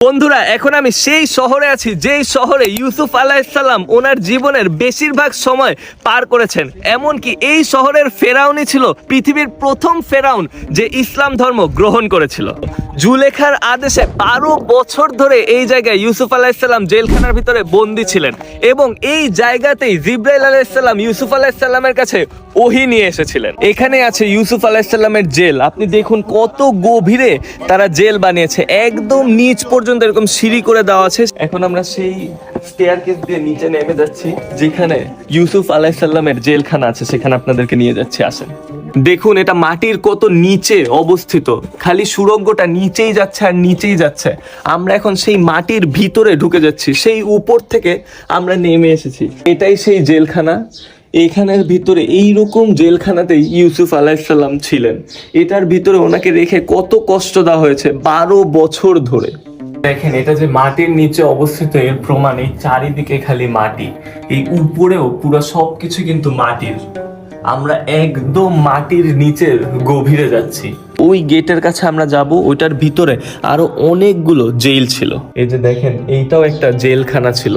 বন্ধুরা, এখন আমি সেই শহরে আছি যেই শহরে ইউসুফ আলাইহিসসালাম ওনার জীবনের বেশিরভাগ সময় পার করেছেন। এমনকি এই শহরের ফেরাউনই ছিল পৃথিবীর প্রথম ফেরাউন যে ইসলাম ধর্ম গ্রহণ করেছিল। জুলেখার আদেশে 12 বছর ধরে এই জায়গায় ইউসুফ আলাইহিসসালাম জেলখানার ভিতরে বন্দী ছিলেন এবং এই জায়গাতেই জিবরাইল আলাইহিসসালাম ইউসুফ আলাইহিসসালামের কাছে ওহী নিয়ে এসেছিলেন। এখানে আছে ইউসুফ আলাইহিসসালামের জেল। আপনি দেখুন কত গভীরে তারা জেল বানিয়েছে, একদম নিচ পর্যন্ত এরকম সিঁড়ি করে দেওয়া আছে। এখন আমরা সেই স্টেয়ারকেস দিয়ে নিচে নেমে যাচ্ছি যেখানে ইউসুফ আলাইহিসসালামের জেলখানা আছে, সেখানে আপনাদেরকে নিয়ে যাচ্ছি। আসেন দেখুন, এটা মাটির কত নিচে অবস্থিত, খালি সুড়ঙ্গটা নিচেই যাচ্ছে আর নিচেই যাচ্ছে। আমরা এখন সেই মাটির ভিতরে ঢুকে যাচ্ছি, সেই উপর থেকে আমরা নেমে এসেছি। এটাই সেই জেলখানা। এইখানের ভিতরে এইরকম জেলখানাতেই ইউসুফ আলাইহিসসালাম ছিলেন। এটার ভিতরে ওনাকে রেখে কত কষ্ট দেওয়া হয়েছে 12 বছর ধরে। দেখেন, এটা যে মাটির নিচে অবস্থিত এর প্রমাণ এই চারিদিকে খালি মাটি, এই উপরেও পুরো সবকিছু কিন্তু মাটির। আমরা একদম মাটির নিচের গভীরে যাচ্ছি। ওই গেটের কাছে আমরা যাব, ওইটার ভিতরে আরো অনেকগুলো জেল ছিল। এই যে দেখেন, এইটাও একটা জেলখানা ছিল।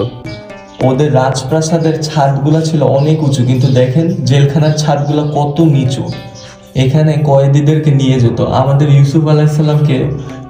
ওদের রাজপ্রাসাদের ছাদগুলো ছিল অনেক উঁচু, কিন্তু দেখেন জেলখানার ছাদগুলো কত নিচু। এখানে কয়েদিদেরকে নিয়ে যেত। আমাদের ইউসুফ আলাইহিসসালামকে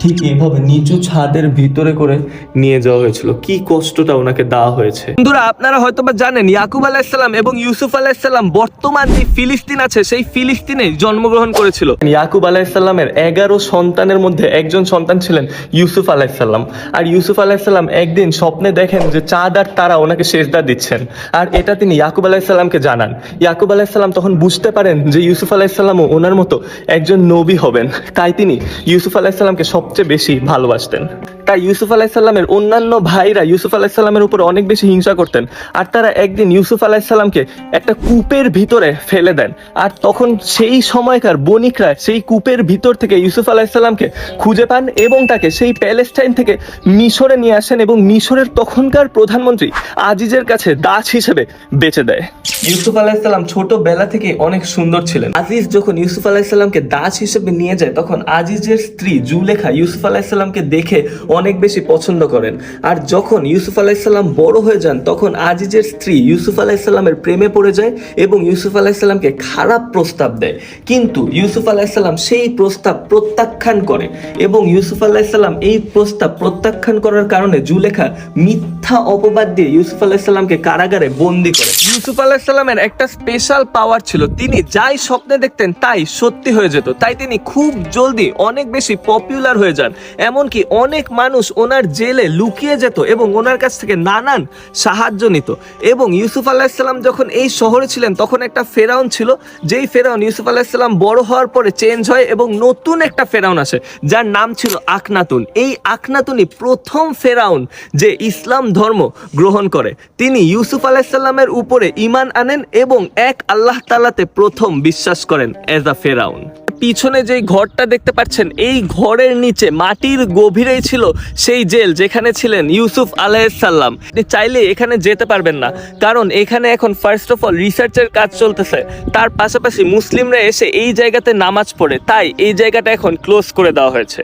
ঠিক এইভাবে নিচু ছাদের ভিতরে করে নিয়ে যাওয়া হয়েছিল। কি কষ্টটা ওনাকে দেওয়া হয়েছে। বন্ধুরা, আপনারা হয়তোবা জানেন ইয়াকুব আলাইহিসসালাম এবং ইউসুফ আলাইহিসসালাম বর্তমান যে ফিলিস্তিন আছে সেই ফিলিস্তিনে জন্মগ্রহণ করেছিল। ইয়াকুব আলাইহিসসালামের 11 সন্তানের মধ্যে একজন সন্তান ছিলেন ইউসুফ আলাইহিসসালাম। আর ইউসুফ আলাইহিসসালাম একদিন স্বপ্নে দেখেন যে চাঁদ আর তারা ওনাকে সেজদা দিচ্ছেন, আর এটা তিনি ইয়াকুব আলাইহিসসালামকে জানান। ইয়াকুব আলাইহিসসালাম তখন বুঝতে পারেন যে ইউসুফ আলাইহিসসালামও ওনার মতো একজন নবী হবেন, তাই তিনি ইউসুফ আলাইহিসসালামকে সবচেয়ে বেশি ভালোবাসতেন। তাই ইউসুফ আলাইহিসসালামের অন্যান্য ভাইরা ইউসুফ আলাইহিসসালামের উপর অনেক বেশি হিংসা করতেন, আর তারা একদিন ইউসুফ আলাইহিসসালামকে একটা কূপের ভিতরে ফেলে দেন। আর তখন সেই সময়কার বণিকরা সেই কূপের ভিতর থেকে ইউসুফ আলাইহিসসালামকে খুঁজে পান এবং তাকে সেই প্যালেস্টাইন থেকে মিশরে নিয়ে আসেন এবং মিশরের তখনকার প্রধানমন্ত্রী আজিজের কাছে দাস হিসেবে বেচে দেয়। ইউসুফ আলাইহিসসালাম ছোটবেলা থেকে অনেক সুন্দর ছিলেন। আজিজ যখন ইউসুফ আলাইহিসসালামকে দাস হিসেবে নিয়ে যায়, তখন আজিজের স্ত্রী জুলেখা ইউসুফ আলাইহিসসালামকে দেখে অনেক বেশি পছন্দ করেন। আর যখন ইউসুফ আলাইহিসসালাম বড় হয়ে যান, তখন আজিজের স্ত্রী ইউসুফ আলাইহিসসালামের প্রেমে পড়ে যায় এবং ইউসুফ আলাইহিসসালামকে খারাপ প্রস্তাব দেয়। কিন্তু ইউসুফ আলাইহিসসালাম সেই প্রস্তাব প্রত্যাখ্যান করে এবং ইউসুফ আলাইহিসসালাম এই প্রস্তাব প্রত্যাখ্যান করার কারণে জুলেখা মিথ্যা অপবাদ দিয়ে ইউসুফ আলাইহিসসালামকে কারাগারে বন্দী করে। ইউসুফ আলাইহিসসালামের একটা স্পেশাল পাওয়ার ছিল, তিনি যাই স্বপ্নে দেখতেন তাই সত্যি হয়ে যেত। তাই তিনি খুব জলদি অনেক বেশি পপুলার হয়ে যান। এমনকি অনেক মানুষ ওনার জেলে লুকিয়ে যেত এবং ওনার কাছ থেকে নানান সাহায্য নিত। এবং ইউসুফ আলাইহিসসালাম যখন এই শহরে ছিলেন, তখন একটা ফেরাউন ছিল, যেই ফেরাউন ইউসুফ আলাইহিসসালাম বড় হওয়ার পরে চেঞ্জ হয় এবং নতুন একটা ফেরাউন আসে যার নাম ছিল আখনাতুন। এই আখনাতুনই প্রথম ফেরাউন যে ইসলাম ধর্ম গ্রহণ করে। তিনি ইউসুফ আলাইহিসসালামের উপরে ঈমান আনেন এবং এক আল্লাহ তাআলাতে প্রথম বিশ্বাস করেন এজ আ ফেরাউন। পিছনে যেই ঘরটা দেখতে পাচ্ছেন, এই ঘরের নিচে মাটির গভীরেই ছিল সেই জেল যেখানে ছিলেন ইউসুফ আলাইহিসসালাম। আপনি চাইলে এখানে যেতে পারবেন না, কারণ এখানে এখন ফার্স্ট অফ অল রিসার্চের কাজ চলতেছে। তার পাশাপাশি মুসলিমরা এসে এই জায়গাতে নামাজ পড়ে, তাই এই জায়গাটা এখন ক্লোজ করে দেওয়া হয়েছে।